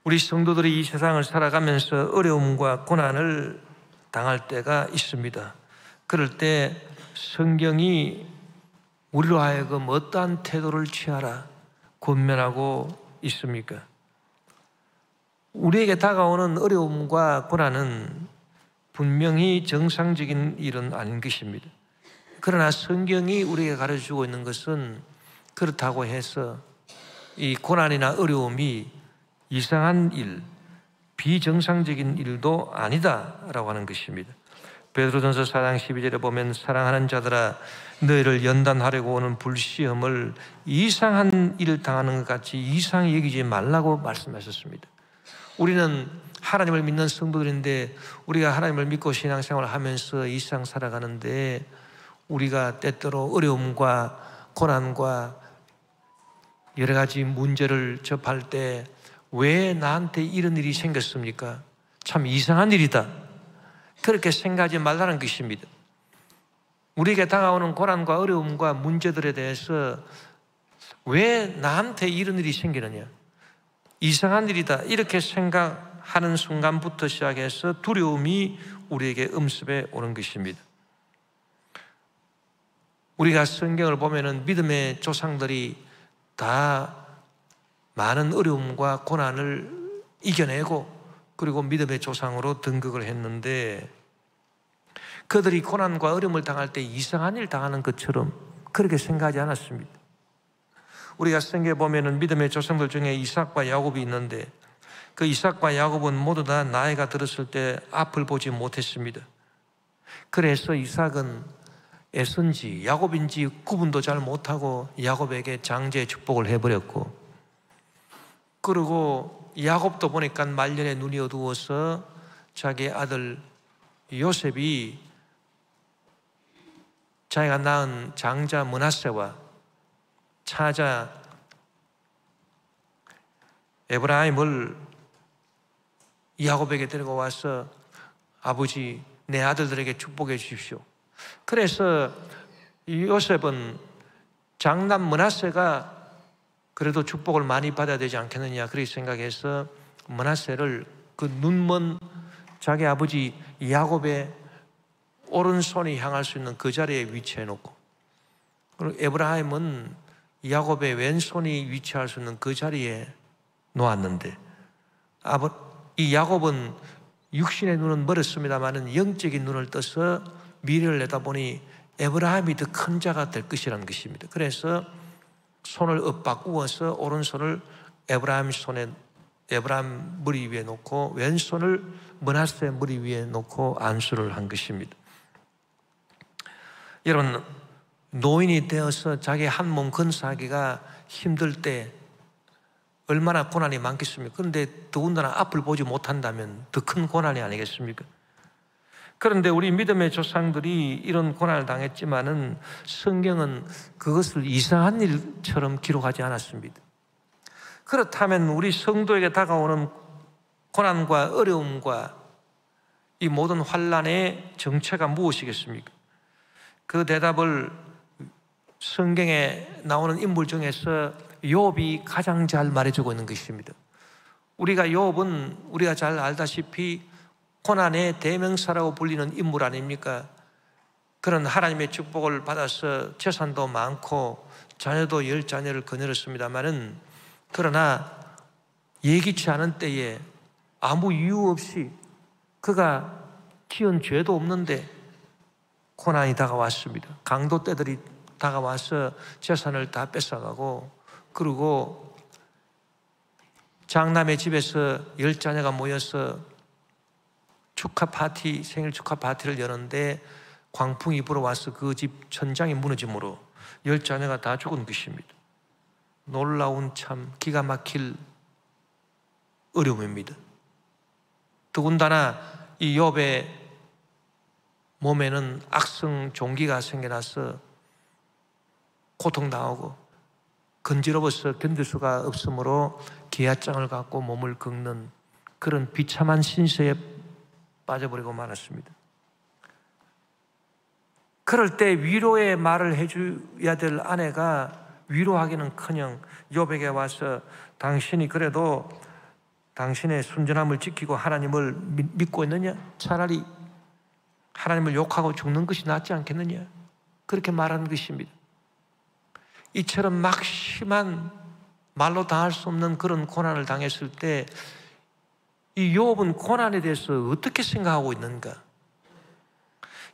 우리 성도들이 이 세상을 살아가면서 어려움과 고난을 당할 때가 있습니다. 그럴 때 성경이 우리로 하여금 어떠한 태도를 취하라 권면하고 있습니까? 우리에게 다가오는 어려움과 고난은 분명히 정상적인 일은 아닌 것입니다. 그러나 성경이 우리에게 가르쳐주고 있는 것은 그렇다고 해서 이 고난이나 어려움이 이상한 일, 비정상적인 일도 아니다라고 하는 것입니다. 베드로전서 4장 12절에 보면 사랑하는 자들아 너희를 연단하려고 오는 불시험을 이상한 일을 당하는 것 같이 이상히 여기지 말라고 말씀하셨습니다. 우리는 하나님을 믿는 성도들인데 우리가 하나님을 믿고 신앙생활을 하면서 이 세상 살아가는데 우리가 때때로 어려움과 고난과 여러 가지 문제를 접할 때 왜 나한테 이런 일이 생겼습니까? 참 이상한 일이다. 그렇게 생각하지 말라는 것입니다. 우리에게 다가오는 고난과 어려움과 문제들에 대해서 왜 나한테 이런 일이 생기느냐? 이상한 일이다. 이렇게 생각하는 순간부터 시작해서 두려움이 우리에게 음습해 오는 것입니다. 우리가 성경을 보면은 믿음의 조상들이 다 많은 어려움과 고난을 이겨내고 그리고 믿음의 조상으로 등극을 했는데 그들이 고난과 어려움을 당할 때 이상한 일 당하는 것처럼 그렇게 생각하지 않았습니다. 우리가 성경에 보면은 믿음의 조상들 중에 이삭과 야곱이 있는데 그 이삭과 야곱은 모두 다 나이가 들었을 때 앞을 보지 못했습니다. 그래서 이삭은 애쓴지 야곱인지 구분도 잘 못하고 야곱에게 장제의 축복을 해버렸고 그리고 야곱도 보니까 말년에 눈이 어두워서 자기 아들 요셉이 자기가 낳은 장자 므낫세와 차자 에브라임을 야곱에게 데리고 와서 아버지 내 아들들에게 축복해 주십시오. 그래서 요셉은 장남 므낫세가 그래도 축복을 많이 받아야 되지 않겠느냐 그렇게 생각해서 므낫세를 그 눈먼 자기 아버지 야곱의 오른손이 향할 수 있는 그 자리에 위치해 놓고 그리고 에브라임은 야곱의 왼손이 위치할 수 있는 그 자리에 놓았는데 이 야곱은 육신의 눈은 멀었습니다만 영적인 눈을 떠서 미래를 내다보니 에브라임이 더 큰 자가 될 것이라는 것입니다. 그래서 손을 엇바꾸어서 오른손을 에브라임 머리 위에 놓고 왼손을 므낫세 머리 위에 놓고 안수를 한 것입니다. 여러분 노인이 되어서 자기 한 몸 건사하기가 힘들 때 얼마나 고난이 많겠습니까? 그런데 더군다나 앞을 보지 못한다면 더 큰 고난이 아니겠습니까? 그런데 우리 믿음의 조상들이 이런 고난을 당했지만은 성경은 그것을 이상한 일처럼 기록하지 않았습니다. 그렇다면 우리 성도에게 다가오는 고난과 어려움과 이 모든 환난의 정체가 무엇이겠습니까? 그 대답을 성경에 나오는 인물 중에서 욥이 가장 잘 말해주고 있는 것입니다. 욥은 우리가 잘 알다시피 고난의 대명사라고 불리는 인물 아닙니까? 그런 하나님의 축복을 받아서 재산도 많고 자녀도 10자녀를 거느렸습니다마는 그러나 예기치 않은 때에 아무 이유 없이 그가 지은 죄도 없는데 고난이 다가왔습니다. 강도 떼들이 다가와서 재산을 다 뺏어가고 그리고 장남의 집에서 10자녀가 모여서 생일 축하 파티를 여는데 광풍이 불어와서 그 집 천장이 무너짐으로 10자녀가 다 죽은 것입니다. 놀라운 참 기가 막힐 어려움입니다. 더군다나 이 욥의 몸에는 악성 종기가 생겨나서 고통당하고 건지러워서 견딜 수가 없으므로 기아장을 갖고 몸을 긁는 그런 비참한 신세에 빠져버리고 말았습니다. 그럴 때 위로의 말을 해줘야 될 아내가 위로하기는커녕 욥에게 와서 당신이 그래도 당신의 순전함을 지키고 하나님을 믿고 있느냐? 차라리 하나님을 욕하고 죽는 것이 낫지 않겠느냐? 그렇게 말하는 것입니다. 이처럼 막심한 말로 당할 수 없는 그런 고난을 당했을 때 이 욥은 고난에 대해서 어떻게 생각하고 있는가?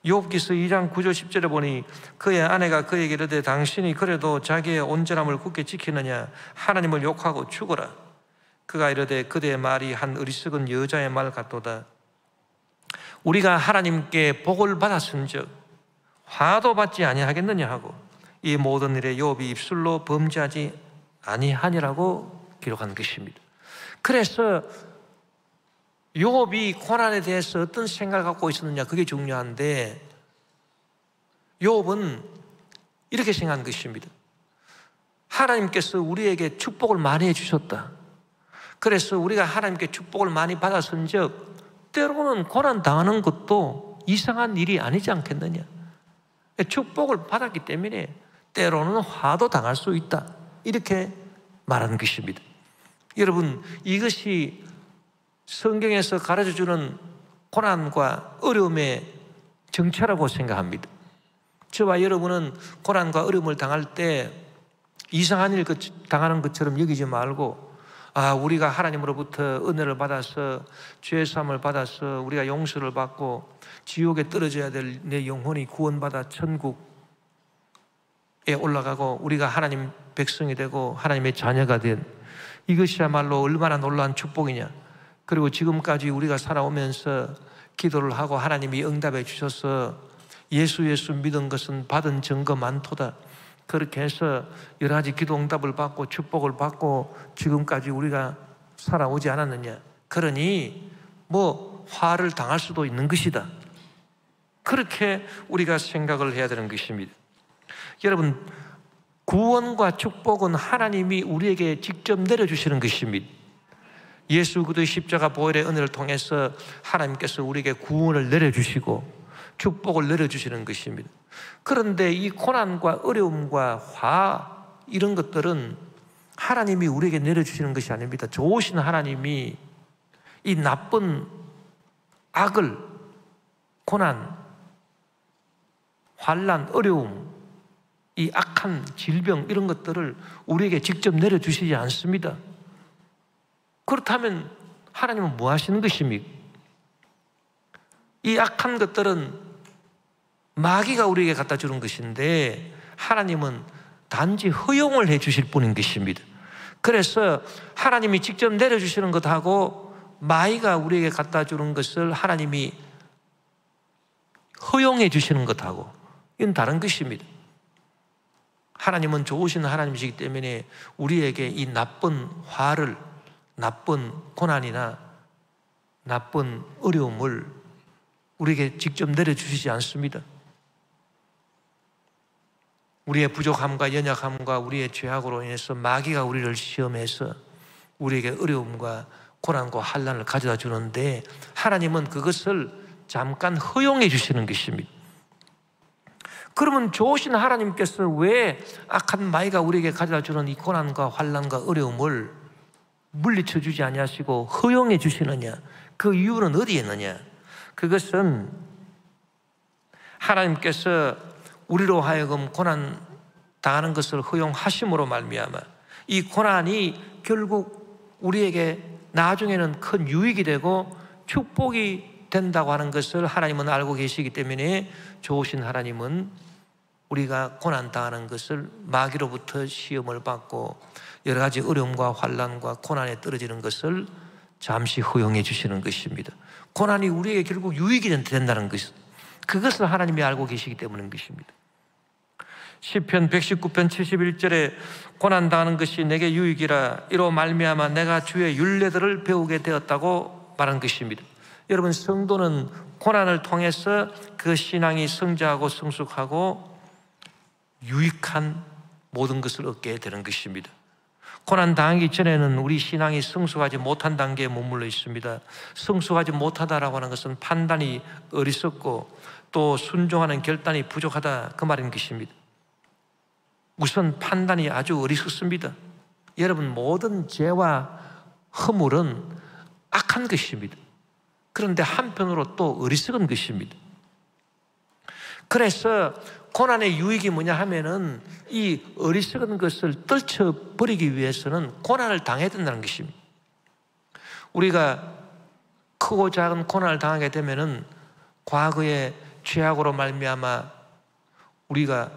욥기서 2장 9절 10절에 보니 그의 아내가 그에게 이르되 당신이 그래도 자기의 온전함을 굳게 지키느냐? 하나님을 욕하고 죽어라. 그가 이르되 그대의 말이 한 어리석은 여자의 말 같도다. 우리가 하나님께 복을 받았은즉 화도 받지 아니하겠느냐 하고 이 모든 일에 욥이 입술로 범죄하지 아니하니라고 기록한 것입니다. 그래서 욥이 고난에 대해서 어떤 생각을 갖고 있었느냐, 그게 중요한데 욥은 이렇게 생각한 것입니다. 하나님께서 우리에게 축복을 많이 해주셨다. 그래서 우리가 하나님께 축복을 많이 받았은즉 때로는 고난 당하는 것도 이상한 일이 아니지 않겠느냐. 축복을 받았기 때문에 때로는 화도 당할 수 있다, 이렇게 말하는 것입니다. 여러분, 이것이 성경에서 가르쳐주는 고난과 어려움의 정체라고 생각합니다. 저와 여러분은 고난과 어려움을 당할 때 이상한 일 당하는 것처럼 여기지 말고, 우리가 하나님으로부터 은혜를 받아서 죄사함을 받아서 우리가 용서를 받고 지옥에 떨어져야 될 내 영혼이 구원받아 천국에 올라가고 우리가 하나님 백성이 되고 하나님의 자녀가 된, 이것이야말로 얼마나 놀라운 축복이냐. 그리고 지금까지 우리가 살아오면서 기도를 하고 하나님이 응답해 주셔서 예수 믿은 것은 받은 증거 많도다. 그렇게 해서 여러 가지 기도 응답을 받고 축복을 받고 지금까지 우리가 살아오지 않았느냐. 그러니 화를 당할 수도 있는 것이다. 그렇게 우리가 생각을 해야 되는 것입니다. 여러분, 구원과 축복은 하나님이 우리에게 직접 내려주시는 것입니다. 예수 그리스도의 십자가 보혈의 은혜를 통해서 하나님께서 우리에게 구원을 내려주시고 축복을 내려주시는 것입니다. 그런데 이 고난과 어려움과 화, 이런 것들은 하나님이 우리에게 내려주시는 것이 아닙니다. 좋으신 하나님이 이 나쁜 악을, 고난, 환난, 어려움, 이 악한 질병, 이런 것들을 우리에게 직접 내려주시지 않습니다. 그렇다면 하나님은 뭐 하시는 것입니까? 이 악한 것들은 마귀가 우리에게 갖다 주는 것인데 하나님은 단지 허용을 해 주실 뿐인 것입니다. 그래서 하나님이 직접 내려주시는 것하고 마귀가 우리에게 갖다 주는 것을 하나님이 허용해 주시는 것하고 이건 다른 것입니다. 하나님은 좋으신 하나님이시기 때문에 우리에게 이 나쁜 화를, 나쁜 고난이나 나쁜 어려움을 우리에게 직접 내려주시지 않습니다. 우리의 부족함과 연약함과 우리의 죄악으로 인해서 마귀가 우리를 시험해서 우리에게 어려움과 고난과 환난을 가져다 주는데 하나님은 그것을 잠깐 허용해 주시는 것입니다. 그러면 좋으신 하나님께서 왜 악한 마귀가 우리에게 가져다 주는 이 고난과 환난과 어려움을 물리쳐 주지 아니하시고 허용해 주시느냐? 그 이유는 어디에 있느냐? 그것은 하나님께서 우리로 하여금 고난 당하는 것을 허용하심으로 말미암아 이 고난이 결국 우리에게 나중에는 큰 유익이 되고 축복이 된다고 하는 것을 하나님은 알고 계시기 때문에 좋으신 하나님은 우리가 고난 당하는 것을 마귀로부터 시험을 받고 여러 가지 어려움과 환난과 고난에 떨어지는 것을 잠시 허용해 주시는 것입니다. 고난이 우리에게 결국 유익이 된다는 것, 그것을 하나님이 알고 계시기 때문인 것입니다. 시편 119편 71절에 고난당하는 것이 내게 유익이라 이로 말미암아 내가 주의 율례들을 배우게 되었다고 말한 것입니다. 여러분, 성도는 고난을 통해서 그 신앙이 성장하고 성숙하고 유익한 모든 것을 얻게 되는 것입니다. 고난 당하기 전에는 우리 신앙이 성숙하지 못한 단계에 머물러 있습니다. 성숙하지 못하다라고 하는 것은 판단이 어리석고 또 순종하는 결단이 부족하다, 그 말인 것입니다. 우선 판단이 아주 어리석습니다. 여러분, 모든 죄와 허물은 악한 것입니다. 그런데 한편으로 또 어리석은 것입니다. 그래서 고난의 유익이 뭐냐 하면은 이 어리석은 것을 떨쳐버리기 위해서는 고난을 당해야 된다는 것입니다. 우리가 크고 작은 고난을 당하게 되면은 과거의 죄악으로 말미암아 우리가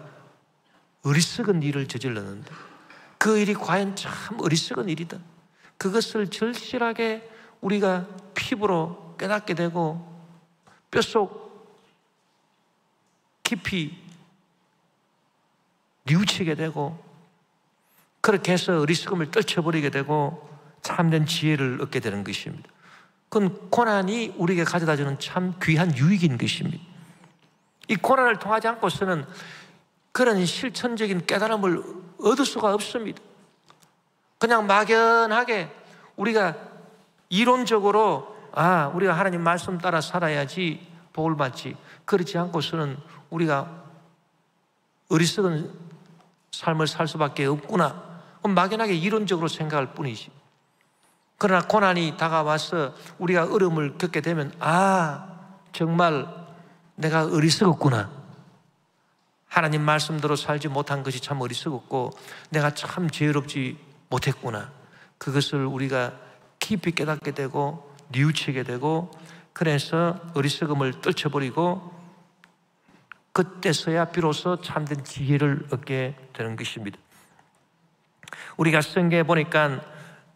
어리석은 일을 저질렀는데 그 일이 과연 참 어리석은 일이다. 그것을 절실하게 우리가 피부로 깨닫게 되고 뼛속 깊이 뉘우치게 되고 그렇게 해서 어리석음을 떨쳐버리게 되고 참된 지혜를 얻게 되는 것입니다. 그건 고난이 우리에게 가져다주는 참 귀한 유익인 것입니다. 이 고난을 통하지 않고서는 그런 실천적인 깨달음을 얻을 수가 없습니다. 그냥 막연하게 우리가 이론적으로 우리가 하나님 말씀 따라 살아야지 복을 받지, 그렇지 않고서는 우리가 어리석은 삶을 살 수밖에 없구나, 막연하게 이론적으로 생각할 뿐이지. 그러나 고난이 다가와서 우리가 어려움을 겪게 되면 정말 내가 어리석었구나, 하나님 말씀대로 살지 못한 것이 참 어리석었고 내가 참 죄롭지 못했구나, 그것을 우리가 깊이 깨닫게 되고 뉘우치게 되고, 그래서 어리석음을 떨쳐버리고 그때서야 비로소 참된 지혜를 얻게 되는 것입니다. 우리가 성경에 보니까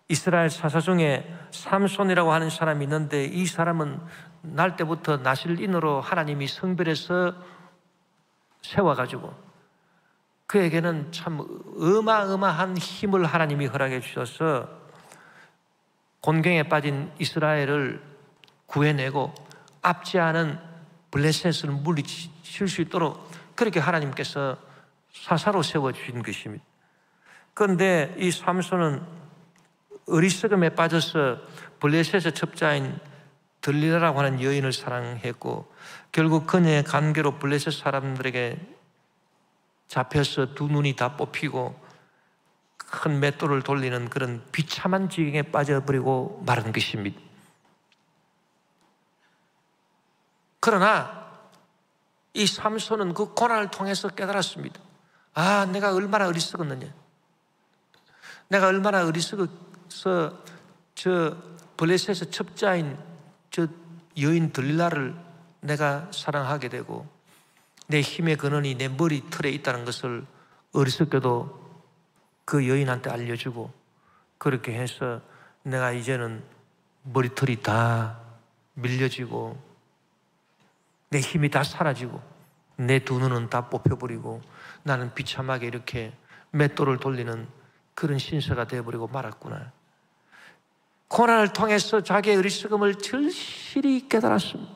이스라엘 사사 중에 삼손이라고 하는 사람이 있는데, 이 사람은 날 때부터 나실인으로 하나님이 성별해서 세워가지고 그에게는 참 어마어마한 힘을 하나님이 허락해 주셔서 곤경에 빠진 이스라엘을 구해내고 앞지 않은 블레셋을 물리칠 수 있도록 그렇게 하나님께서 사사로 세워주신 것입니다. 그런데 이 삼손은 어리석음에 빠져서 블레셋의 첩자인 들릴라라고 하는 여인을 사랑했고 결국 그녀의 관계로 블레셋 사람들에게 잡혀서 두 눈이 다 뽑히고 큰 맷돌을 돌리는 그런 비참한 지경에 빠져버리고 마른 것입니다. 그러나 이 삼손은 그 고난을 통해서 깨달았습니다. 내가 얼마나 어리석었느냐, 내가 얼마나 어리석어서 저 블레셋의 첩자인 저 여인 들릴라를 내가 사랑하게 되고 내 힘의 근원이 내 머리털에 있다는 것을 어리석게도 그 여인한테 알려주고, 그렇게 해서 내가 이제는 머리털이 다 밀려지고 내 힘이 다 사라지고 내 두 눈은 다 뽑혀버리고 나는 비참하게 이렇게 맷돌을 돌리는 그런 신세가 되어버리고 말았구나. 고난을 통해서 자기의 어리석음을 절실히 깨달았습니다.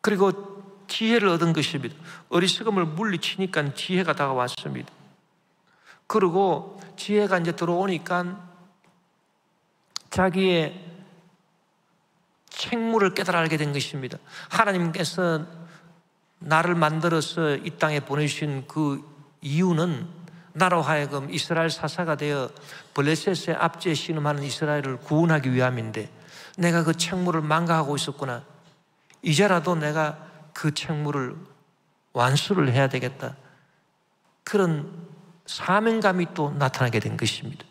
그리고 지혜를 얻은 것입니다. 어리석음을 물리치니까 지혜가 다가왔습니다. 그리고 지혜가 이제 들어오니까 자기의 책무를 깨달아 알게 된 것입니다. 하나님께서 나를 만들어서 이 땅에 보내주신 그 이유는 나로 하여금 이스라엘 사사가 되어 블레셋의 압제에 신음하는 이스라엘을 구원하기 위함인데 내가 그 책무를 망각하고 있었구나. 이제라도 내가 그 책무를 완수를 해야 되겠다. 그런 사명감이 또 나타나게 된 것입니다.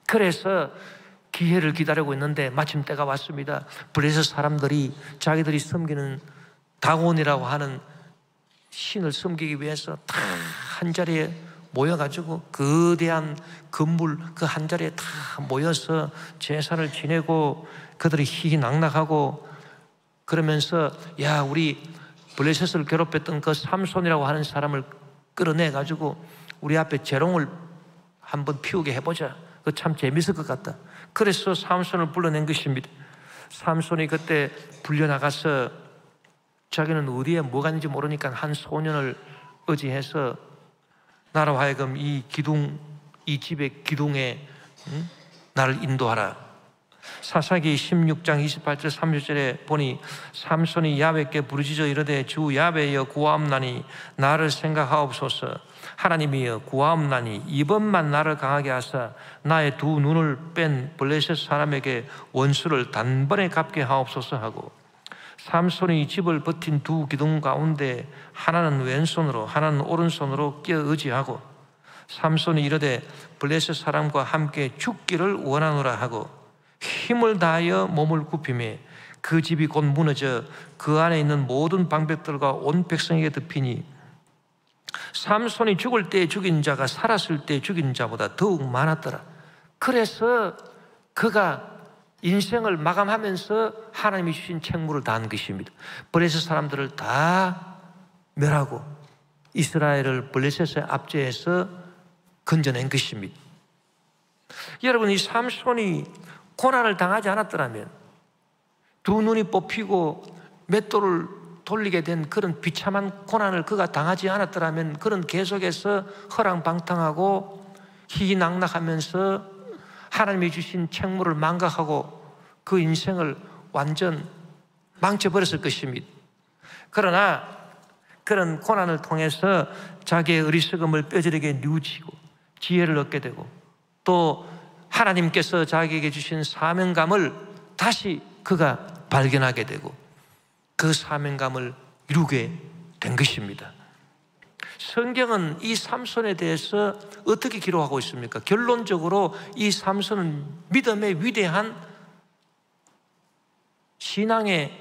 그래서 기회를 기다리고 있는데 마침 때가 왔습니다. 블레셋 사람들이 자기들이 섬기는 다곤이라고 하는 신을 섬기기 위해서 다 한자리에 모여가지고 거대한 건물 그 한자리에 다 모여서 제사를 지내고 그들이 희희낙낙하고 그러면서 우리 블레셋을 괴롭혔던 그 삼손이라고 하는 사람을 끌어내가지고 우리 앞에 재롱을 한번 피우게 해보자. 그거 참 재밌을 것 같다. 그래서 삼손을 불러낸 것입니다. 삼손이 그때 불려나가서 자기는 어디에 뭐가 있는지 모르니까 한 소년을 의지해서 나로 하여금 이 집의 기둥에 나를 인도하라. 사사기 16장 28절 30절에 보니 삼손이 야훼께 부르짖어 이르되 주 야훼여 구하옵나니 나를 생각하옵소서. 하나님이여 구하옵나니 이번만 나를 강하게 하사 나의 두 눈을 뺀 블레셋 사람에게 원수를 단번에 갚게 하옵소서 하고, 삼손이 집을 버틴 두 기둥 가운데 하나는 왼손으로 하나는 오른손으로 끼어 의지하고, 삼손이 이르되 블레셋 사람과 함께 죽기를 원하노라 하고 힘을 다하여 몸을 굽히매 그 집이 곧 무너져 그 안에 있는 모든 방백들과 온 백성에게 덮이니 삼손이 죽을 때 죽인 자가 살았을 때 죽인 자보다 더욱 많았더라. 그래서 그가 인생을 마감하면서 하나님이 주신 책무를 다한 것입니다. 블레셋 사람들을 다 멸하고 이스라엘을 블레셋의 압제에서 건져낸 것입니다. 여러분, 이 삼손이 고난을 당하지 않았더라면, 두 눈이 뽑히고 맷돌을 돌리게 된 그런 비참한 고난을 그가 당하지 않았더라면, 그는 계속해서 허랑방탕하고 희희낙낙하면서 하나님이 주신 책무를 망각하고 그 인생을 완전 망쳐버렸을 것입니다. 그러나 그런 고난을 통해서 자기의 어리석음을 뼈저리게 뉘우치고 지혜를 얻게 되고, 또 하나님께서 자기에게 주신 사명감을 다시 그가 발견하게 되고 그 사명감을 이루게 된 것입니다. 성경은 이 삼손에 대해서 어떻게 기록하고 있습니까? 결론적으로 이 삼손은 믿음의 위대한 신앙의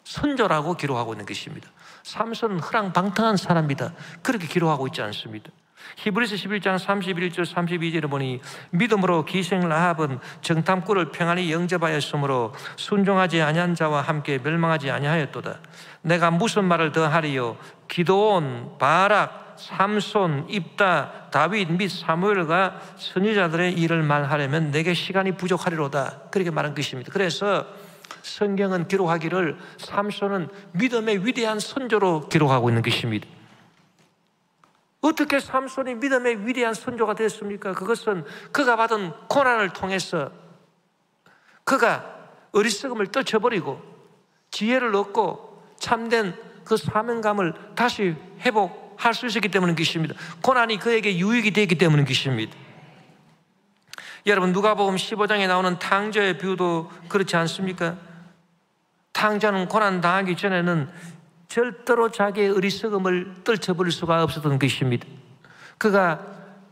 선조라고 기록하고 있는 것입니다. 삼손은 허랑방탕한 사람이다, 그렇게 기록하고 있지 않습니다. 히브리서 11장 31절 32절에 보니 믿음으로 기생 라합은 정탐꾼을 평안히 영접하였으므로 순종하지 아니한 자와 함께 멸망하지 아니하였도다. 내가 무슨 말을 더하리요? 기드온, 바락, 삼손, 입다, 다윗 및 사무엘과 선지자들의 일을 말하려면 내게 시간이 부족하리로다, 그렇게 말한 것입니다. 그래서 성경은 기록하기를 삼손은 믿음의 위대한 선조로 기록하고 있는 것입니다. 어떻게 삼손이 믿음의 위대한 선조가 됐습니까? 그것은 그가 받은 고난을 통해서 그가 어리석음을 떨쳐버리고 지혜를 얻고 참된 그 사명감을 다시 회복할 수 있었기 때문인 것입니다. 고난이 그에게 유익이 되기 때문인 것입니다. 여러분, 누가복음 15장에 나오는 탕자의 비유도 그렇지 않습니까? 탕자는 고난 당하기 전에는 절대로 자기의 어리석음을 떨쳐버릴 수가 없었던 것입니다. 그가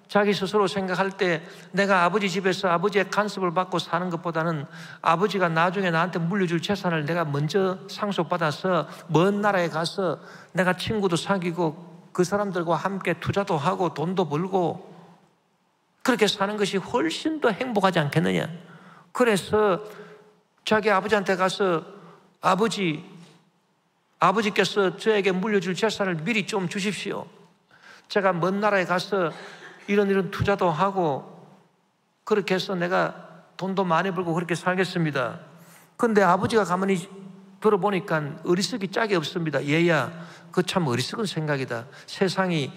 자기 스스로 생각할 때 내가 아버지 집에서 아버지의 간섭을 받고 사는 것보다는 아버지가 나중에 나한테 물려줄 재산을 내가 먼저 상속받아서 먼 나라에 가서 내가 친구도 사귀고 그 사람들과 함께 투자도 하고 돈도 벌고 그렇게 사는 것이 훨씬 더 행복하지 않겠느냐. 그래서 자기 아버지한테 가서 아버지께서 저에게 물려줄 재산을 미리 좀 주십시오. 제가 먼 나라에 가서 이런 투자도 하고 그렇게 해서 내가 돈도 많이 벌고 그렇게 살겠습니다. 그런데 아버지가 가만히 들어보니까 어리석이 짝이 없습니다. 얘야, 그거 참 어리석은 생각이다. 세상이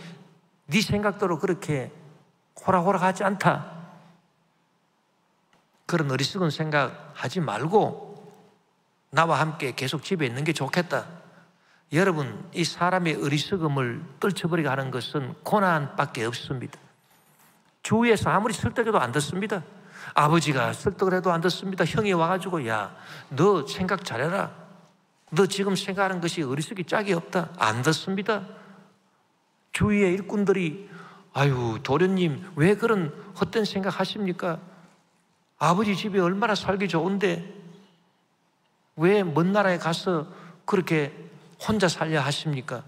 네 생각대로 그렇게 호락호락하지 않다. 그런 어리석은 생각 하지 말고 나와 함께 계속 집에 있는 게 좋겠다. 여러분, 이 사람의 어리석음을 떨쳐버리게 하는 것은 고난밖에 없습니다. 주위에서 아무리 설득해도 안 듣습니다. 아버지가 설득을 해도 안 듣습니다. 형이 와가지고 야, 너 생각 잘해라. 너 지금 생각하는 것이 어리석이 짝이 없다. 안 듣습니다. 주위의 일꾼들이 아유, 도련님 왜 그런 헛된 생각 하십니까? 아버지 집에 얼마나 살기 좋은데 왜 먼 나라에 가서 그렇게 혼자 살려 하십니까?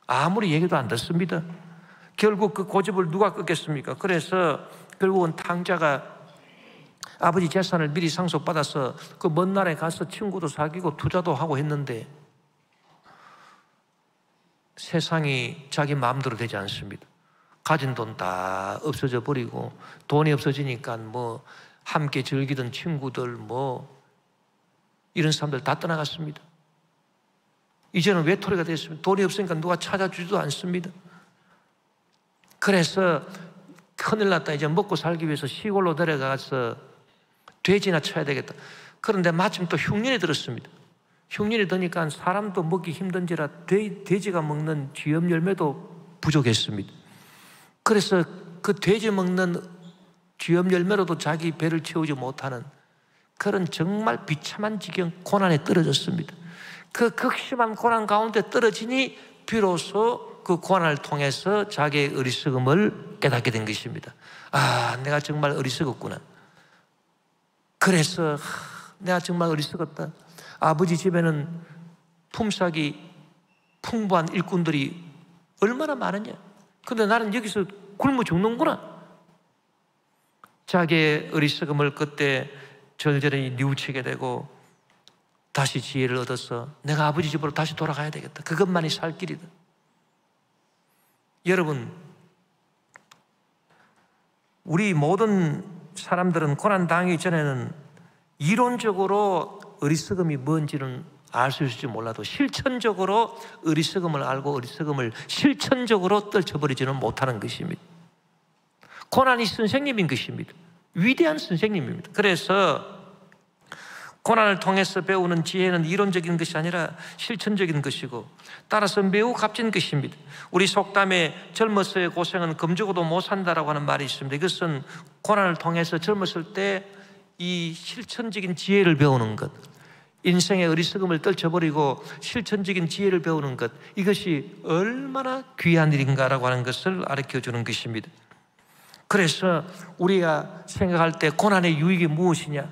아무리 얘기도 안 듣습니다. 결국 그 고집을 누가 꺾겠습니까? 그래서 결국은 탕자가 아버지 재산을 미리 상속받아서 그 먼 나라에 가서 친구도 사귀고 투자도 하고 했는데 세상이 자기 마음대로 되지 않습니다. 가진 돈 다 없어져 버리고 돈이 없어지니까 뭐 함께 즐기던 친구들 뭐 이런 사람들 다 떠나갔습니다. 이제는 외톨이가 됐습니다. 돈이 없으니까 누가 찾아주지도 않습니다. 그래서 큰일 났다. 이제 먹고 살기 위해서 시골로 내려가서 돼지나 쳐야 되겠다. 그런데 마침 또 흉년이 들었습니다. 흉년이 드니까 사람도 먹기 힘든지라 돼지가 먹는 쥐염 열매도 부족했습니다. 그래서 그 돼지 먹는 쥐염 열매로도 자기 배를 채우지 못하는 그런 정말 비참한 지경 고난에 떨어졌습니다. 그 극심한 고난 가운데 떨어지니 비로소 그 고난을 통해서 자기의 어리석음을 깨닫게 된 것입니다. 아, 내가 정말 어리석었구나. 그래서 내가 정말 어리석었다. 아버지 집에는 품삯이 풍부한 일꾼들이 얼마나 많으냐. 근데 나는 여기서 굶어 죽는구나. 자기의 어리석음을 그때 절절히 뉘우치게 되고 다시 지혜를 얻어서 내가 아버지 집으로 다시 돌아가야 되겠다. 그것만이 살 길이다. 여러분, 우리 모든 사람들은 고난당하기 전에는 이론적으로 어리석음이 뭔지는 알 수 있을지 몰라도 실천적으로 어리석음을 알고 어리석음을 실천적으로 떨쳐버리지는 못하는 것입니다. 고난이 선생님인 것입니다. 위대한 선생님입니다. 그래서 고난을 통해서 배우는 지혜는 이론적인 것이 아니라 실천적인 것이고 따라서 매우 값진 것입니다. 우리 속담에 젊었을 고생은 금주고도 못 산다라고 하는 말이 있습니다. 이것은 고난을 통해서 젊었을 때 이 실천적인 지혜를 배우는 것, 인생의 어리석음을 떨쳐버리고 실천적인 지혜를 배우는 것, 이것이 얼마나 귀한 일인가라고 하는 것을 가르쳐주는 것입니다. 그래서 우리가 생각할 때 고난의 유익이 무엇이냐?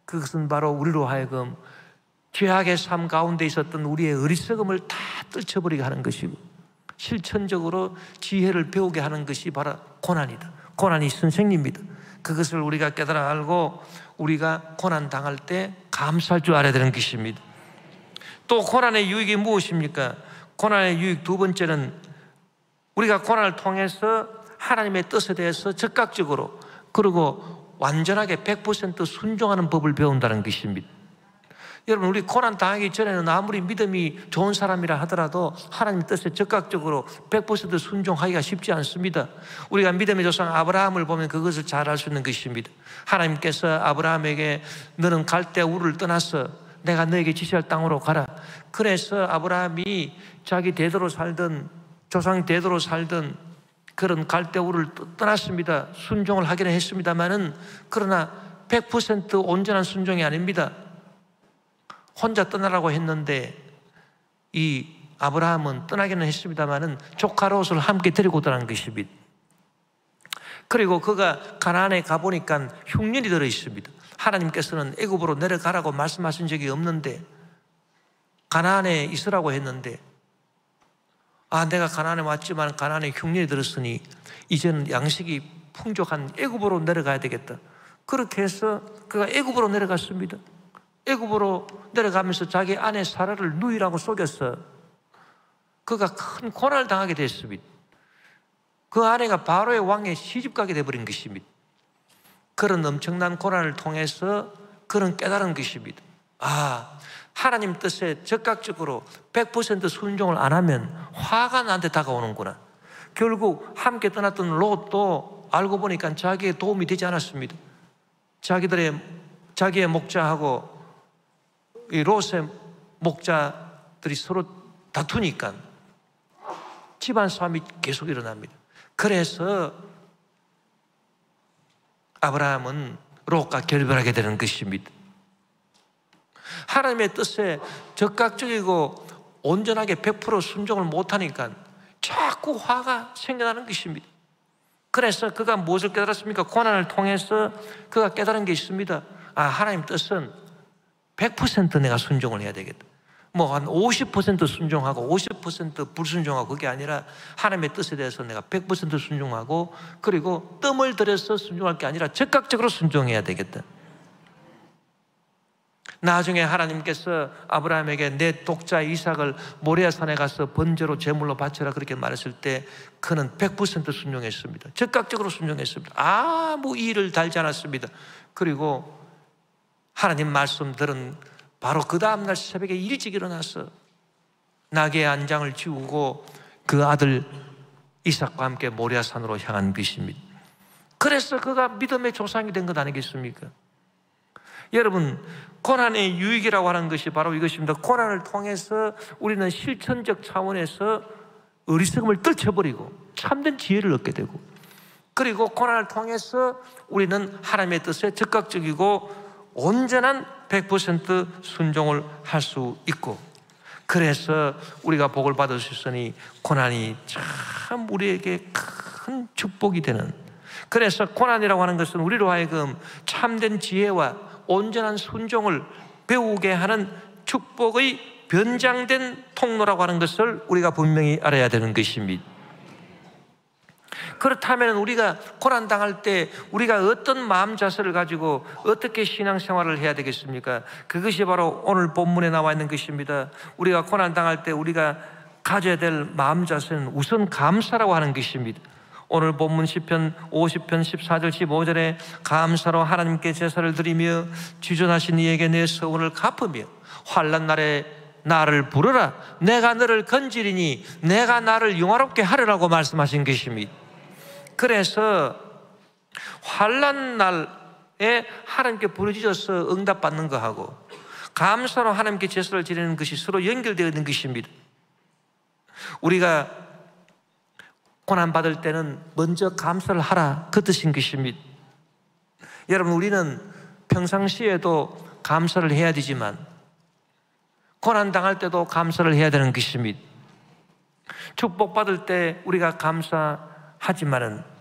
그것은 바로 우리로 하여금 죄악의 삶 가운데 있었던 우리의 어리석음을 다 떨쳐버리게 하는 것이고 실천적으로 지혜를 배우게 하는 것이 바로 고난이다. 고난이 선생님입니다. 그것을 우리가 깨달아 알고 우리가 고난 당할 때 감사할 줄 알아야 되는 것입니다. 또 고난의 유익이 무엇입니까? 고난의 유익 두 번째는 우리가 고난을 통해서 하나님의 뜻에 대해서 적극적으로 그리고 완전하게 100% 순종하는 법을 배운다는 것입니다. 여러분, 우리 고난 당하기 전에는 아무리 믿음이 좋은 사람이라 하더라도 하나님 뜻에 적극적으로 100% 순종하기가 쉽지 않습니다. 우리가 믿음의 조상 아브라함을 보면 그것을 잘 알 수 있는 것입니다. 하나님께서 아브라함에게 너는 갈대 우르를 떠나서 내가 너에게 지시할 땅으로 가라. 그래서 아브라함이 자기 대대로 살던 조상 대대로 살던 그런 갈대 우르를 떠났습니다. 순종을 하기는 했습니다만은 그러나 100% 온전한 순종이 아닙니다. 혼자 떠나라고 했는데 이 아브라함은 떠나기는 했습니다만은 조카 롯을 함께 데리고 떠난 것입니다. 그리고 그가 가나안에 가보니까 흉년이 들어 있습니다. 하나님께서는 애굽으로 내려가라고 말씀하신 적이 없는데 가나안에 있으라고 했는데 내가 가나안에 왔지만 가나안에 흉년이 들었으니 이제는 양식이 풍족한 애굽으로 내려가야 되겠다. 그렇게 해서 그가 애굽으로 내려갔습니다. 애굽으로 내려가면서 자기 아내 사라를 누이라고 속여서 그가 큰 고난을 당하게 됐습니다. 그 아내가 바로의 왕에 시집가게 되어버린 것입니다. 그런 엄청난 고난을 통해서 그런 깨달은 것입니다. 하나님 뜻에 적극적으로 100% 순종을 안 하면 화가 나한테 다가오는구나. 결국 함께 떠났던 롯도 알고 보니까 자기의 도움이 되지 않았습니다. 자기의 목자하고 이 롯의 목자들이 서로 다투니까 집안 싸움이 계속 일어납니다. 그래서 아브라함은 롯과 결별하게 되는 것입니다. 하나님의 뜻에 적극적이고 온전하게 100% 순종을 못하니까 자꾸 화가 생겨나는 것입니다. 그래서 그가 무엇을 깨달았습니까? 고난을 통해서 그가 깨달은 게 있습니다. 하나님 뜻은 100% 내가 순종을 해야 되겠다. 한 50% 순종하고 50% 불순종하고 그게 아니라 하나님의 뜻에 대해서 내가 100% 순종하고 그리고 뜸을 들여서 순종할 게 아니라 적극적으로 순종해야 되겠다. 나중에 하나님께서 아브라함에게 내 독자 이삭을 모리아산에 가서 번제로 제물로 바쳐라 그렇게 말했을 때 그는 100% 순종했습니다. 적극적으로 순종했습니다. 아무 이의를 달지 않았습니다. 그리고 하나님 말씀 들은 바로 그 다음날 새벽에 일찍 일어나서 나귀의 안장을 지우고 그 아들 이삭과 함께 모리아산으로 향한 것입니다. 그래서 그가 믿음의 조상이 된 것 아니겠습니까? 여러분, 고난의 유익이라고 하는 것이 바로 이것입니다. 고난을 통해서 우리는 실천적 차원에서 어리석음을 떨쳐버리고 참된 지혜를 얻게 되고, 그리고 고난을 통해서 우리는 하나님의 뜻에 적극적이고 온전한 100% 순종을 할 수 있고, 그래서 우리가 복을 받을 수 있으니 고난이 참 우리에게 큰 축복이 되는, 그래서 고난이라고 하는 것은 우리로 하여금 참된 지혜와 온전한 순종을 배우게 하는 축복의 변장된 통로라고 하는 것을 우리가 분명히 알아야 되는 것입니다. 그렇다면 우리가 고난당할 때 우리가 어떤 마음 자세를 가지고 어떻게 신앙생활을 해야 되겠습니까? 그것이 바로 오늘 본문에 나와 있는 것입니다. 우리가 고난당할 때 우리가 가져야 될 마음 자세는 우선 감사라고 하는 것입니다. 오늘 본문 시편 50편 14절 15절에 감사로 하나님께 제사를 드리며 지존하신 이에게 내 서원을 갚으며 환난 날에 나를 부르라 내가 너를 건지리니 내가 나를 영화롭게 하리라고 말씀하신 것입니다. 그래서 환난 날에 하나님께 부르짖어서 응답받는 것하고 감사로 하나님께 제사를 드리는 것이 서로 연결되어 있는 것입니다. 우리가 고난받을 때는 먼저 감사를 하라, 그 뜻인 것입니다. 여러분, 우리는 평상시에도 감사를 해야 되지만 고난당할 때도 감사를 해야 되는 것입니다. 축복받을 때 우리가 감사하지만은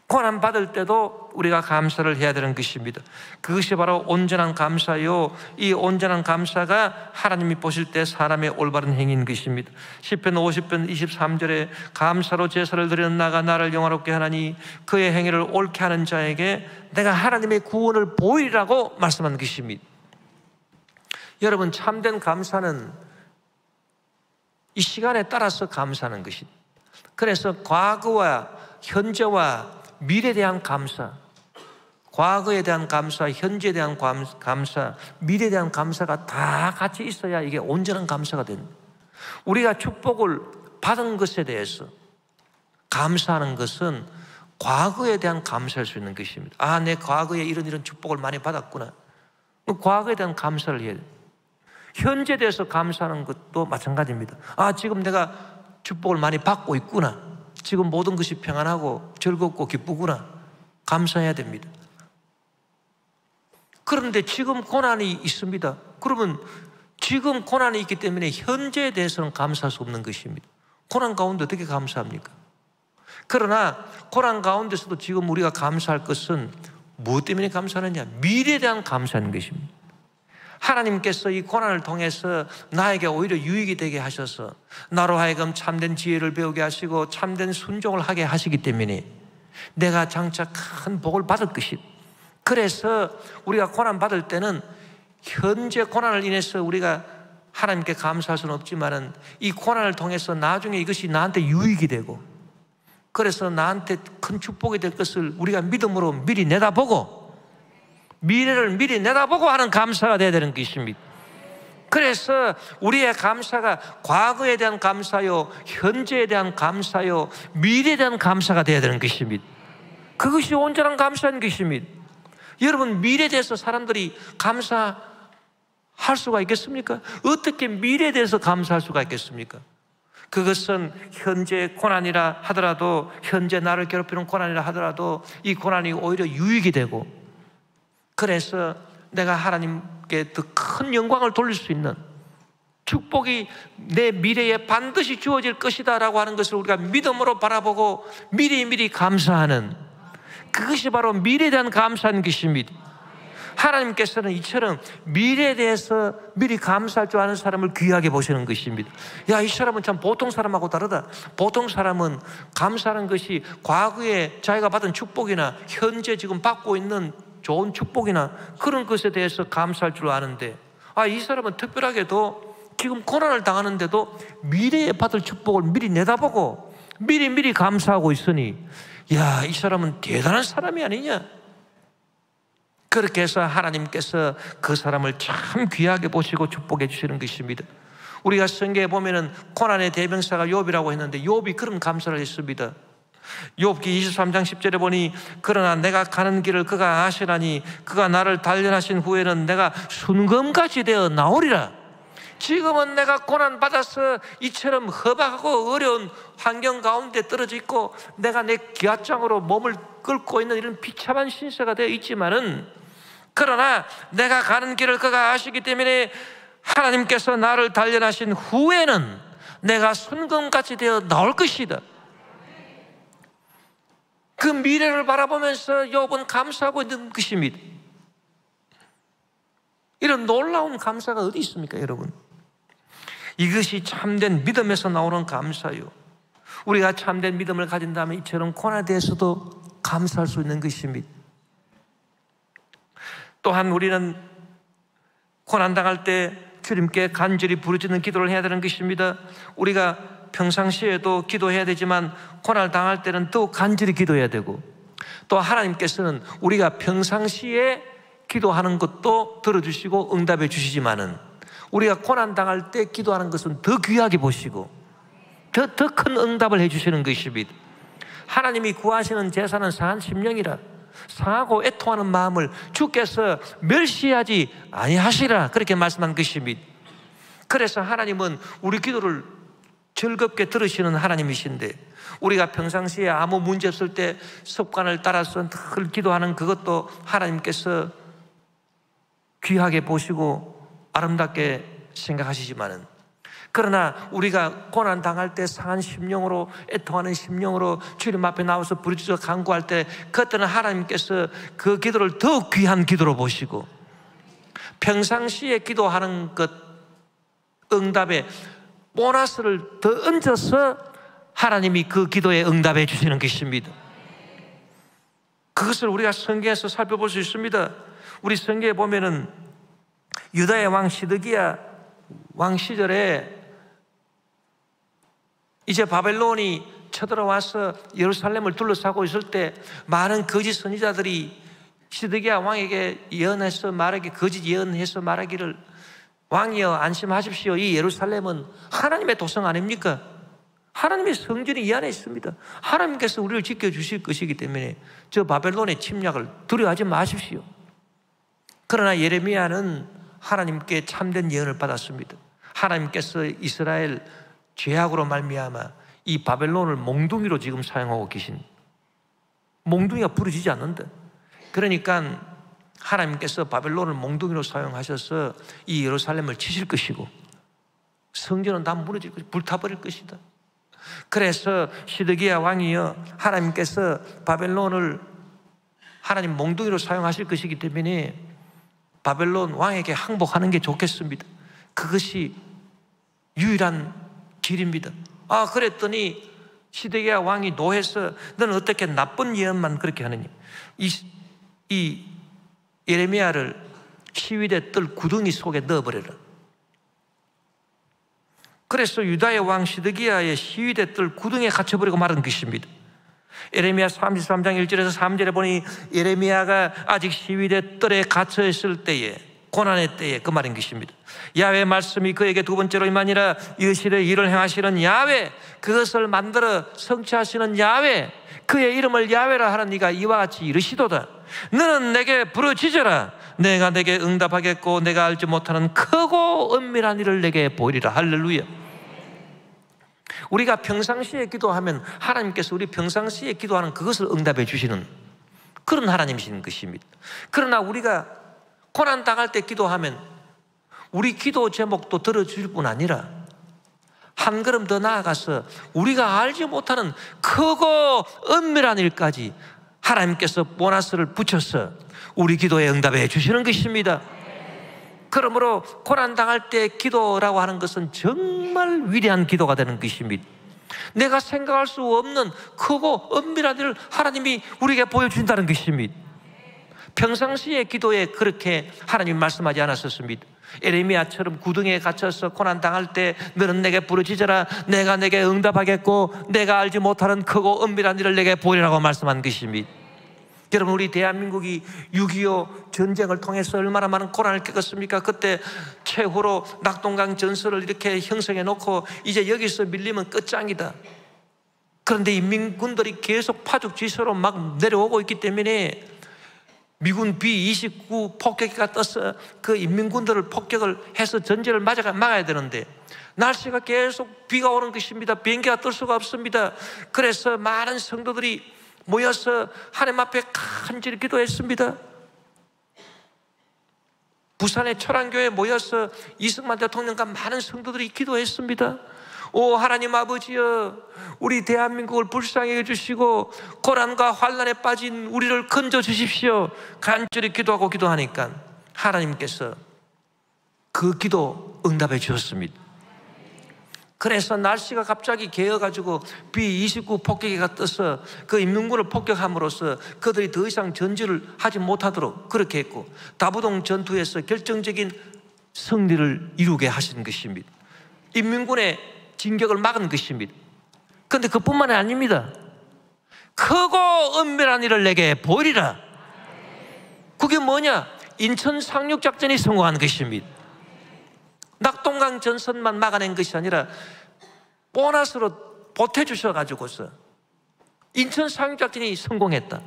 고난받을 때도 우리가 감사를 해야 되는 것입니다. 그것이 바로 온전한 감사요, 이 온전한 감사가 하나님이 보실 때 사람의 올바른 행위인 것입니다. 시편 50편 23절에 감사로 제사를 드리는 나가 나를 영화롭게 하나니 그의 행위를 옳게 하는 자에게 내가 하나님의 구원을 보이라고 말씀한 것입니다. 여러분, 참된 감사는 이 시간에 따라서 감사하는 것입니다. 그래서 과거와 현재와 미래에 대한 감사, 과거에 대한 감사, 현재에 대한 감사, 미래에 대한 감사가 다 같이 있어야 이게 온전한 감사가 됩니다. 우리가 축복을 받은 것에 대해서 감사하는 것은 과거에 대한 감사할 수 있는 것입니다. 아, 내 과거에 이런 축복을 많이 받았구나. 과거에 대한 감사를 해야 돼요. 현재에 대해서 감사하는 것도 마찬가지입니다. 아, 지금 내가 축복을 많이 받고 있구나. 지금 모든 것이 평안하고 즐겁고 기쁘구나. 감사해야 됩니다. 그런데 지금 고난이 있습니다. 그러면 지금 고난이 있기 때문에 현재에 대해서는 감사할 수 없는 것입니다. 고난 가운데 어떻게 감사합니까? 그러나 고난 가운데서도 지금 우리가 감사할 것은 무엇 때문에 감사하느냐? 미래에 대한 감사하는 것입니다. 하나님께서 이 고난을 통해서 나에게 오히려 유익이 되게 하셔서 나로 하여금 참된 지혜를 배우게 하시고 참된 순종을 하게 하시기 때문에 내가 장차 큰 복을 받을 것이다. 그래서 우리가 고난 받을 때는 현재 고난을 인해서 우리가 하나님께 감사할 수는 없지만은 이 고난을 통해서 나중에 이것이 나한테 유익이 되고 그래서 나한테 큰 축복이 될 것을 우리가 믿음으로 미리 내다보고 미래를 미리 내다보고 하는 감사가 되어야 되는 것입니다. 그래서 우리의 감사가 과거에 대한 감사요, 현재에 대한 감사요, 미래에 대한 감사가 되어야 되는 것입니다. 그것이 온전한 감사인 것입니다. 여러분, 미래에 대해서 사람들이 감사할 수가 있겠습니까? 어떻게 미래에 대해서 감사할 수가 있겠습니까? 그것은 현재 고난이라 하더라도, 현재 나를 괴롭히는 고난이라 하더라도 이 고난이 오히려 유익이 되고 그래서 내가 하나님께 더 큰 영광을 돌릴 수 있는 축복이 내 미래에 반드시 주어질 것이다 라고 하는 것을 우리가 믿음으로 바라보고 미리미리 감사하는, 그것이 바로 미래에 대한 감사인 것입니다. 하나님께서는 이처럼 미래에 대해서 미리 감사할 줄 아는 사람을 귀하게 보시는 것입니다. 야, 이 사람은 참 보통 사람하고 다르다. 보통 사람은 감사하는 것이 과거에 자기가 받은 축복이나 현재 지금 받고 있는 좋은 축복이나 그런 것에 대해서 감사할 줄 아는데, 아, 이 사람은 특별하게도 지금 고난을 당하는데도 미래에 받을 축복을 미리 내다보고 미리 감사하고 있으니, 야, 이 사람은 대단한 사람이 아니냐. 그렇게 해서 하나님께서 그 사람을 참 귀하게 보시고 축복해 주시는 것입니다. 우리가 성경에 보면은 고난의 대명사가 욥이라고 했는데 욥이 그런 감사를 했습니다. 욥기 23장 10절에 보니 그러나 내가 가는 길을 그가 아시나니 그가 나를 단련하신 후에는 내가 순금같이 되어 나오리라. 지금은 내가 고난받아서 이처럼 허박하고 어려운 환경 가운데 떨어져 있고 내가 내 기아장으로 몸을 끌고 있는 이런 비참한 신세가 되어 있지만은, 그러나 내가 가는 길을 그가 아시기 때문에 하나님께서 나를 단련하신 후에는 내가 순금같이 되어 나올 것이다. 그 미래를 바라보면서 욥은 감사하고 있는 것입니다. 이런 놀라운 감사가 어디 있습니까, 여러분? 이것이 참된 믿음에서 나오는 감사요. 우리가 참된 믿음을 가진다면 이처럼 고난에 대해서도 감사할 수 있는 것입니다. 또한 우리는 고난당할 때 주님께 간절히 부르짖는 기도를 해야 되는 것입니다. 우리가 평상시에도 기도해야 되지만 고난을 당할 때는 또 간절히 기도해야 되고, 또 하나님께서는 우리가 평상시에 기도하는 것도 들어주시고 응답해 주시지만은 우리가 고난당할 때 기도하는 것은 더 귀하게 보시고 더 큰 응답을 해 주시는 것입니다. 하나님이 구하시는 제사는 상한 심령이라, 상하고 애통하는 마음을 주께서 멸시하지 아니하시라, 그렇게 말씀한 것입니다. 그래서 하나님은 우리 기도를 즐겁게 들으시는 하나님이신데, 우리가 평상시에 아무 문제 없을 때 습관을 따라서 늘 기도하는 그것도 하나님께서 귀하게 보시고 아름답게 생각하시지만은, 그러나 우리가 고난 당할 때 상한 심령으로, 애통하는 심령으로 주님 앞에 나와서 부르짖어 간구할 때, 그때는 하나님께서 그 기도를 더 귀한 기도로 보시고, 평상시에 기도하는 것 응답에 보너스를 더 얹어서 하나님이 그 기도에 응답해 주시는 것입니다. 그것을 우리가 성경에서 살펴볼 수 있습니다. 우리 성경에 보면은 유다의 왕 시드기야 왕 시절에 이제 바벨론이 쳐들어와서 예루살렘을 둘러싸고 있을 때 많은 거짓 선지자들이 시드기야 왕에게 예언해서 말하기, 거짓 예언해서 말하기를, 왕이여 안심하십시오, 이 예루살렘은 하나님의 도성 아닙니까? 하나님의 성전이 이 안에 있습니다. 하나님께서 우리를 지켜주실 것이기 때문에 저 바벨론의 침략을 두려워하지 마십시오. 그러나 예레미야는 하나님께 참된 예언을 받았습니다. 하나님께서 이스라엘 죄악으로 말미암아 이 바벨론을 몽둥이로 지금 사용하고 계신, 몽둥이가 부러지지 않는다. 그러니까 하나님께서 바벨론을 몽둥이로 사용하셔서 이 예루살렘을 치실 것이고 성전은 다 무너질 것이고 불타버릴 것이다. 그래서 시드기야 왕이여, 하나님께서 바벨론을 하나님 몽둥이로 사용하실 것이기 때문에 바벨론 왕에게 항복하는 게 좋겠습니다. 그것이 유일한 길입니다. 그랬더니 시드기야 왕이 노해서 너는 어떻게 나쁜 예언만 그렇게 하느냐, 이 예레미야를 시위대 뜰 구덩이 속에 넣어버려라. 그래서 유다의 왕 시드기야의 시위대 뜰 구덩이에 갇혀버리고 말은 것입니다. 예레미야 33장 1절에서 3절에 보니 예레미야가 아직 시위대 뜰에 갇혀있을 때에, 고난의 때에 그 말인 것입니다. 야훼 말씀이 그에게 두 번째로 임하니라. 이것이 일을 행하시는 야훼, 그것을 만들어 성취하시는 야훼, 그의 이름을 야훼라 하는 네가 이와 같이 이르시도다. 너는 내게 부르짖어라. 내가 내게 응답하겠고 내가 알지 못하는 크고 은밀한 일을 내게 보이리라. 할렐루야. 우리가 평상시에 기도하면 하나님께서 우리 평상시에 기도하는 그것을 응답해 주시는 그런 하나님이신 것입니다. 그러나 우리가 고난 당할 때 기도하면 우리 기도 제목도 들어줄 뿐 아니라 한 걸음 더 나아가서 우리가 알지 못하는 크고 은밀한 일까지 하나님께서 보너스를 붙여서 우리 기도에 응답해 주시는 것입니다. 그러므로 고난당할 때 기도라고 하는 것은 정말 위대한 기도가 되는 것입니다. 내가 생각할 수 없는 크고 은밀한 일을 하나님이 우리에게 보여준다는 것입니다. 평상시에 기도에 그렇게 하나님 말씀하지 않았었습니다. 예레미야처럼 구덩이에 갇혀서 고난당할 때 너는 내게 부르짖어라. 내가 내게 응답하겠고 내가 알지 못하는 크고 은밀한 일을 내게 보이라고 말씀한 것입니다. 여러분, 우리 대한민국이 6.25 전쟁을 통해서 얼마나 많은 고난을 겪었습니까? 그때 최후로 낙동강 전설을 이렇게 형성해 놓고 이제 여기서 밀리면 끝장이다. 그런데 인민군들이 계속 파죽지세로 막 내려오고 있기 때문에 미군 B-29 폭격기가 떠서 그 인민군들을 폭격을 해서 전제를 막아야 되는데 날씨가 계속 비가 오는 것입니다. 비행기가 뜰 수가 없습니다. 그래서 많은 성도들이 모여서 하나님 앞에 간절히 기도했습니다. 부산의 초랑교회에 모여서 이승만 대통령과 많은 성도들이 기도했습니다. 오 하나님 아버지여, 우리 대한민국을 불쌍히 해주시고 고난과 환난에 빠진 우리를 건져 주십시오. 간절히 기도하고 기도하니까 하나님께서 그 기도 응답해 주셨습니다. 그래서 날씨가 갑자기 개어가지고 B-29 폭격기가 떠서 그 인민군을 폭격함으로써 그들이 더 이상 전지를 하지 못하도록 그렇게 했고, 다부동 전투에서 결정적인 승리를 이루게 하신 것입니다. 인민군의 진격을 막은 것입니다. 그런데 그뿐만이 아닙니다. 크고 은밀한 일을 내게 보이리라. 그게 뭐냐? 인천 상륙작전이 성공한 것입니다. 낙동강 전선만 막아낸 것이 아니라 보너스로 보태주셔가지고서 인천 상륙작전이 성공했다.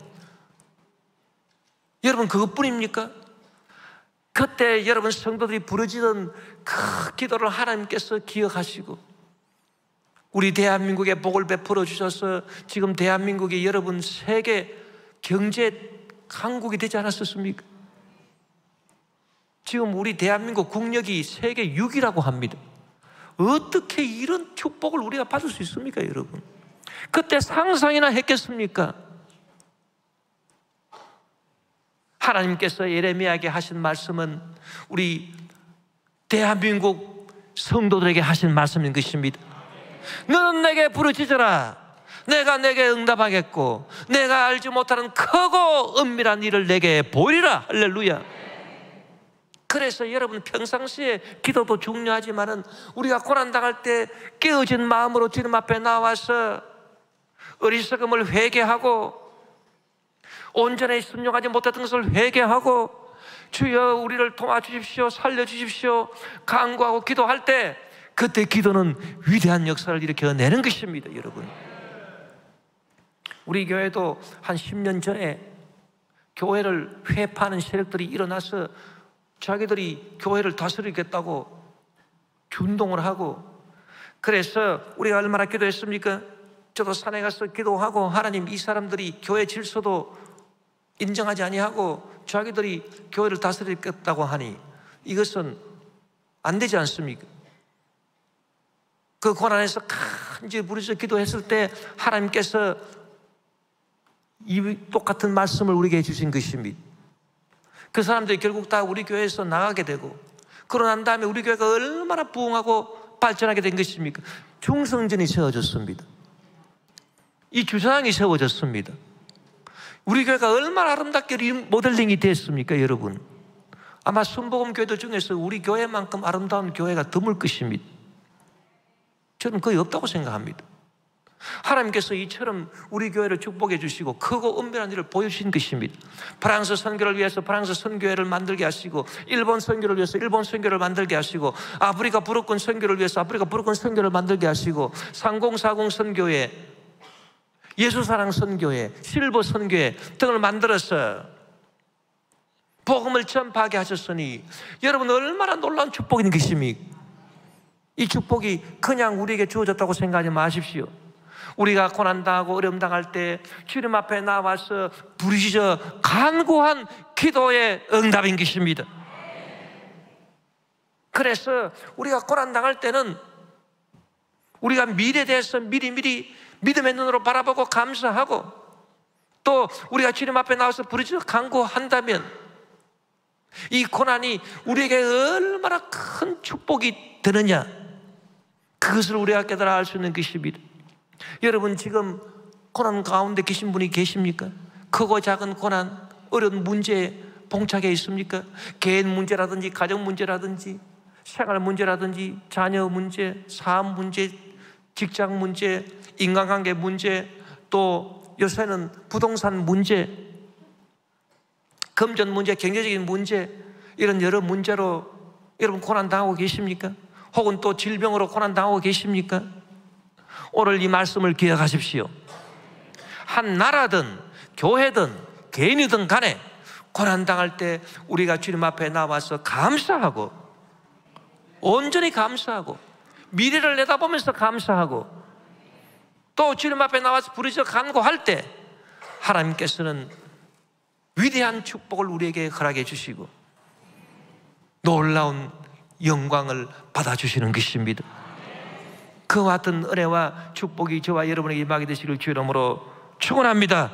여러분 그것뿐입니까? 그때 여러분 성도들이 부르짖은 그 기도를 하나님께서 기억하시고 우리 대한민국에 복을 베풀어 주셔서 지금 대한민국이 여러분 세계 경제 강국이 되지 않았었습니까? 지금 우리 대한민국 국력이 세계 6위라고 합니다. 어떻게 이런 축복을 우리가 받을 수 있습니까, 여러분? 그때 상상이나 했겠습니까? 하나님께서 예레미야에게 하신 말씀은 우리 대한민국 성도들에게 하신 말씀인 것입니다. 너는 내게 부르짖어라. 내가 내게 응답하겠고 내가 알지 못하는 크고 은밀한 일을 내게 보이리라. 할렐루야. 그래서 여러분 평상시에 기도도 중요하지만은 우리가 고난당할 때 깨어진 마음으로 주님 앞에 나와서 어리석음을 회개하고 온전히 순종하지 못했던 것을 회개하고 주여 우리를 도와주십시오, 살려주십시오 간구하고 기도할 때 그때 기도는 위대한 역사를 일으켜내는 것입니다. 여러분, 우리 교회도 한 10년 전에 교회를 회파하는 세력들이 일어나서 자기들이 교회를 다스리겠다고 준동을 하고, 그래서 우리가 얼마나 기도했습니까? 저도 산에 가서 기도하고 하나님 이 사람들이 교회 질서도 인정하지 아니하고 자기들이 교회를 다스리겠다고 하니 이것은 안 되지 않습니까? 그 고난에서 간절히 부르짖어 기도했을 때 하나님께서 이 똑같은 말씀을 우리에게 해주신 것입니다. 그 사람들이 결국 다 우리 교회에서 나가게 되고, 그러고 난 다음에 우리 교회가 얼마나 부흥하고 발전하게 된 것입니까? 중성전이 세워졌습니다. 이 주차장이 세워졌습니다. 우리 교회가 얼마나 아름답게 리모델링이 됐습니까, 여러분? 아마 순복음교회들 중에서 우리 교회만큼 아름다운 교회가 드물 것입니다. 저는 거의 없다고 생각합니다. 하나님께서 이처럼 우리 교회를 축복해 주시고 크고 은밀한 일을 보여주신 것입니다. 프랑스 선교를 위해서 프랑스 선교회를 만들게 하시고, 일본 선교를 위해서 일본 선교를 만들게 하시고, 아프리카 부르권 선교를 위해서 아프리카 부르권 선교를 만들게 하시고, 3040 선교회, 예수사랑 선교회, 실버 선교회 등을 만들어서 복음을 전파하게 하셨으니 여러분 얼마나 놀라운 축복인 것입니까? 이 축복이 그냥 우리에게 주어졌다고 생각하지 마십시오. 우리가 고난당하고 어려움당할 때 주님 앞에 나와서 부르짖어 간구한 기도의 응답인 것입니다. 그래서 우리가 고난당할 때는 우리가 미래에 대해서 미리미리 믿음의 눈으로 바라보고 감사하고, 또 우리가 주님 앞에 나와서 부르짖어 간구한다면 이 고난이 우리에게 얼마나 큰 축복이 되느냐, 그것을 우리가 깨달아 알 수 있는 것입니다. 여러분 지금 고난 가운데 계신 분이 계십니까? 크고 작은 고난, 어려운 문제에 봉착해 있습니까? 개인 문제라든지 가정 문제라든지 생활 문제라든지 자녀 문제, 사업 문제, 직장 문제, 인간관계 문제, 또 요새는 부동산 문제, 금전 문제, 경제적인 문제, 이런 여러 문제로 여러분 고난당하고 계십니까? 혹은 또 질병으로 고난당하고 계십니까? 오늘 이 말씀을 기억하십시오. 한 나라든 교회든 개인이든 간에 고난당할 때 우리가 주님 앞에 나와서 감사하고, 온전히 감사하고, 미래를 내다보면서 감사하고, 또 주님 앞에 나와서 부르짖어 간구할 때 하나님께서는 위대한 축복을 우리에게 허락해 주시고 놀라운 영광을 받아주시는 것입니다. 그와 같은 은혜와 축복이 저와 여러분에게 임하게 되시길 주의 이름으로 축원합니다.